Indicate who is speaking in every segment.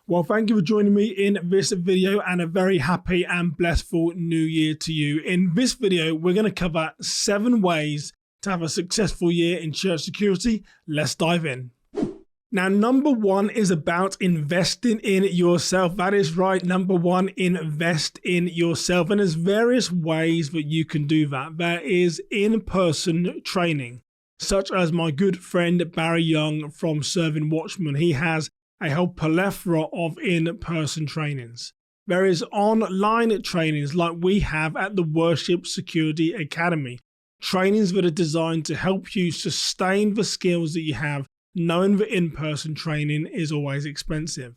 Speaker 1: Well, thank you for joining me in this video and a very happy and blissful new year to you. In this video, we're going to cover 7 ways to have a successful year in church security. Let's dive in. Now, number 1 is about investing in yourself. That is right. Number 1, invest in yourself. And there's various ways that you can do that. There is in-person training, such as my good friend Barry Young from Serving Watchmen. He has a whole plethora of in-person trainings. There is online trainings like we have at the Worship Security Academy. Trainings that are designed to help you sustain the skills that you have, knowing that in-person training is always expensive.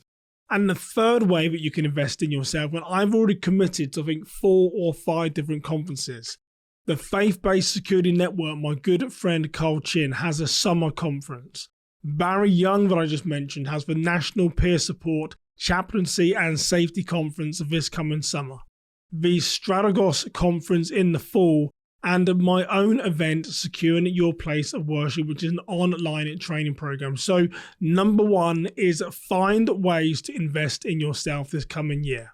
Speaker 1: And the third way that you can invest in yourself, and I've already committed to I think 4 or 5 different conferences. The Faith-Based Security Network, my good friend Carl Chin, has a summer conference. Barry Young, that I just mentioned, has the National Peer Support, Chaplaincy and Safety Conference this coming summer. The Strategos Conference in the fall, and my own event, Securing Your Place of Worship, which is an online training program. So number 1 is find ways to invest in yourself this coming year.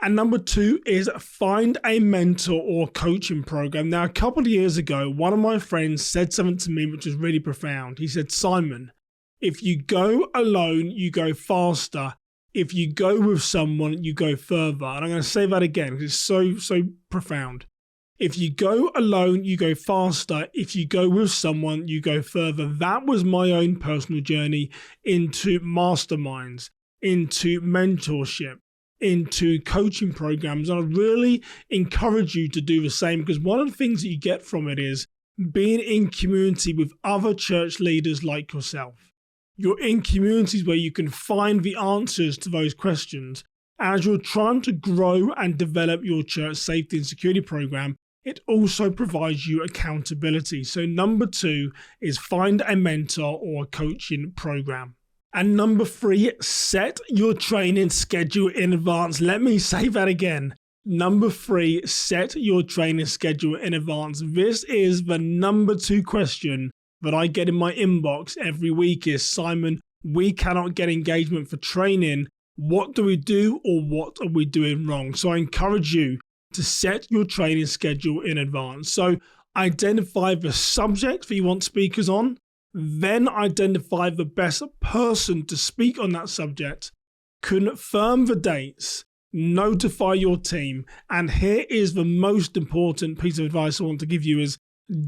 Speaker 1: And number 2 is find a mentor or coaching program. Now, a couple of years ago, one of my friends said something to me which was really profound. He said, Simon, if you go alone, you go faster. If you go with someone, you go further. And I'm going to say that again because it's so profound. If you go alone, you go faster. If you go with someone, you go further. That was my own personal journey into masterminds, into mentorship, into coaching programs. And I really encourage you to do the same, because one of the things that you get from it is being in community with other church leaders like yourself. You're in communities where you can find the answers to those questions. As you're trying to grow and develop your church safety and security program, it also provides you accountability. So number 2 is find a mentor or a coaching program. And number 3, set your training schedule in advance. Let me say that again. Number 3, set your training schedule in advance. This is the number 2 question that I get in my inbox every week is, Simon, we cannot get engagement for training. What do we do, or what are we doing wrong? So I encourage you to set your training schedule in advance. So identify the subject that you want speakers on. Then identify the best person to speak on that subject, confirm the dates, notify your team, and here is the most important piece of advice I want to give you is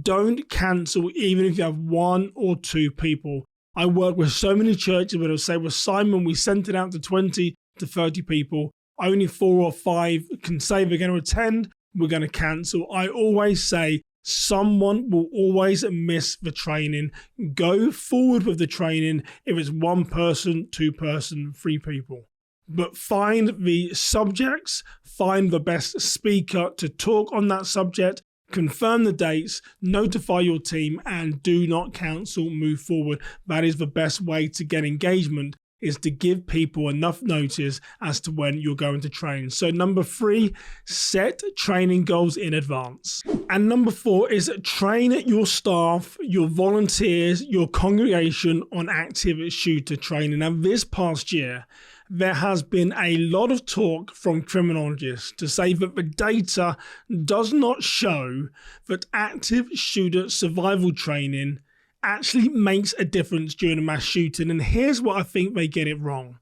Speaker 1: don't cancel even if you have 1 or 2 people. I work with so many churches where they'll say, well, Simon, we sent it out to 20 to 30 people. Only 4 or 5 can say they're going to attend. We're going to cancel. I always say, someone will always miss the training. Go forward with the training if it's 1 person, 2 person, 3 people. But find the subjects, find the best speaker to talk on that subject, confirm the dates, notify your team, and do not cancel, move forward. That is the best way to get engagement, is to give people enough notice as to when you're going to train. So number 3, set training goals in advance. And number 4 is train your staff, your volunteers, your congregation on active shooter training. Now, this past year, there has been a lot of talk from criminologists to say that the data does not show that active shooter survival training actually makes a difference during a mass shooting. And here's what I think they get it wrong,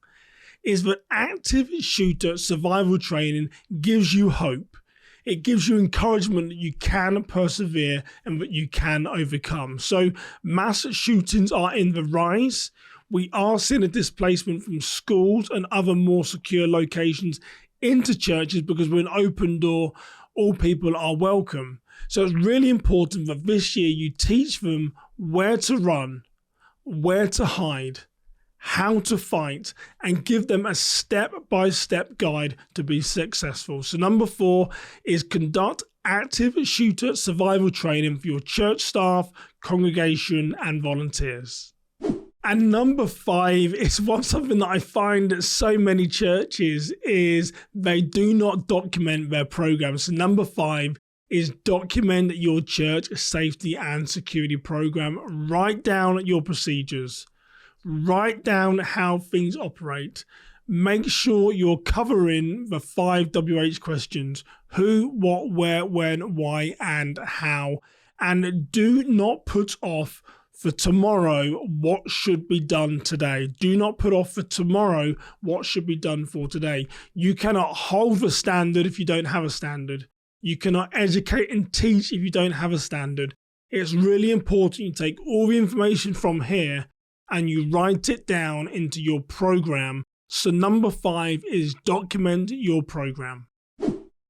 Speaker 1: is that active shooter survival training gives you hope. It gives you encouragement that you can persevere and that you can overcome. So mass shootings are in the rise. We are seeing a displacement from schools and other more secure locations into churches because we're an open door. All people are welcome. So it's really important that this year you teach them where to run, where to hide, how to fight, and give them a step-by-step guide to be successful. So number 4 is conduct active shooter survival training for your church staff, congregation, and volunteers. And number 5 is something that I find at so many churches is they do not document their programs. So number 5 is document your church safety and security program. Write down your procedures. Write down how things operate. Make sure you're covering the 5 WH questions: who, what, where, when, why, and how. And do not put off for tomorrow what should be done today. Do not put off for tomorrow what should be done for today. You cannot hold the standard if you don't have a standard. You cannot educate and teach if you don't have a standard. It's really important you take all the information from here and you write it down into your program. So number 5 is document your program.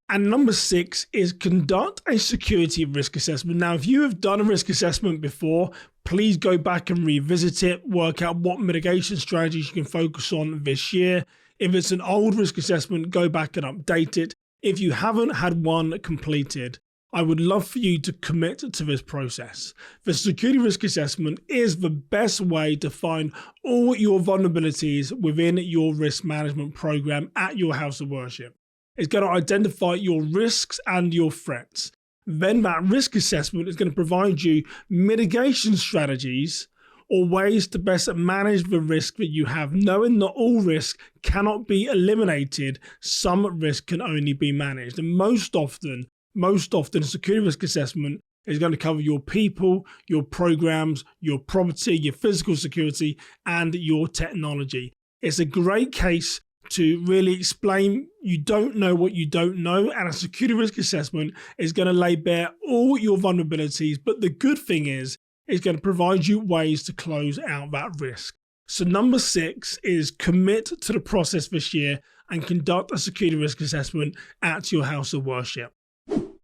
Speaker 1: And number 6 is conduct a security risk assessment. Now, if you have done a risk assessment before, please go back and revisit it, work out what mitigation strategies you can focus on this year. If it's an old risk assessment, go back and update it. If you haven't had one completed, I would love for you to commit to this process. The security risk assessment is the best way to find all your vulnerabilities within your risk management program at your house of worship. It's going to identify your risks and your threats. Then that risk assessment is going to provide you mitigation strategies or ways to best manage the risk that you have, knowing that all risk cannot be eliminated. Some risk can only be managed. And most often, a security risk assessment is going to cover your people, your programs, your property, your physical security, and your technology. It's a great case to really explain you don't know what you don't know, and a security risk assessment is going to lay bare all your vulnerabilities. But the good thing is it's going to provide you ways to close out that risk. So number 6 is commit to the process this year and conduct a security risk assessment at your house of worship.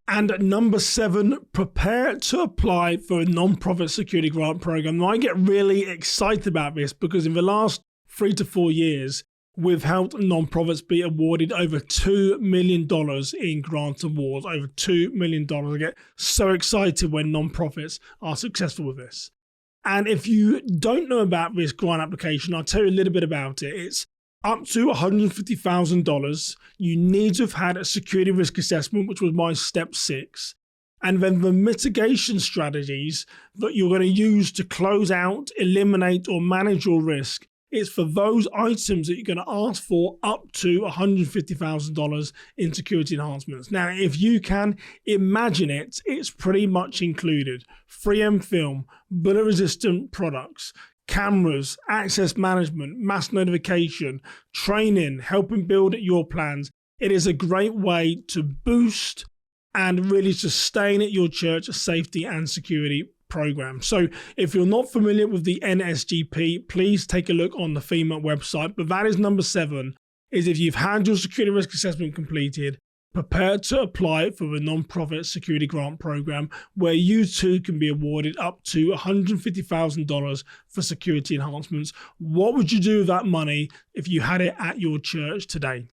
Speaker 1: And number 7, prepare to apply for a non-profit security grant program. Now, I get really excited about this because in the last 3 to 4 years, we've helped non-profits be awarded over $2 million in grant awards, over $2 million. I get so excited when non-profits are successful with this. And if you don't know about this grant application, I'll tell you a little bit about it. It's up to $150,000. You need to have had a security risk assessment, which was my step 6. And then the mitigation strategies that you're going to use to close out, eliminate, or manage your risk. It's for those items that you're going to ask for up to $150,000 in security enhancements. Now, if you can imagine it, it's pretty much included 3M film, bullet resistant products, cameras, access management, mass notification, training, helping build your plans. It is a great way to boost and really sustain at your church a safety and security program. So if you're not familiar with the NSGP, please take a look on the FEMA website. But that is number 7, is if you've had your security risk assessment completed, prepare to apply for the non-profit security grant program, where you too can be awarded up to $150,000 for security enhancements. What would you do with that money if you had it at your church today?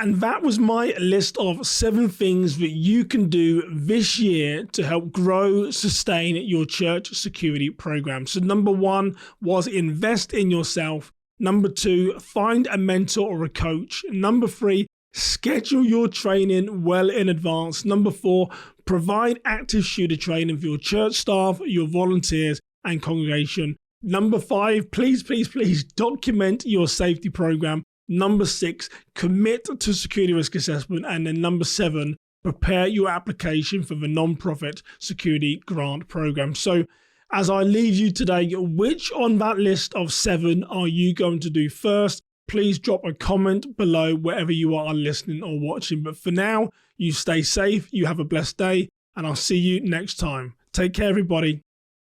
Speaker 1: And that was my list of 7 things that you can do this year to help grow, sustain your church security program. So number 1 was invest in yourself. Number 2, find a mentor or a coach. Number 3, schedule your training well in advance. Number 4, provide active shooter training for your church staff, your volunteers, and congregation. Number 5, please document your safety program. Number 6, commit to security risk assessment. And then number 7, prepare your application for the non-profit security grant program. So as I leave you today, which on that list of 7 are you going to do first? Please drop a comment below wherever you are listening or watching. But for now, you stay safe, you have a blessed day, and I'll see you next time. Take care, everybody.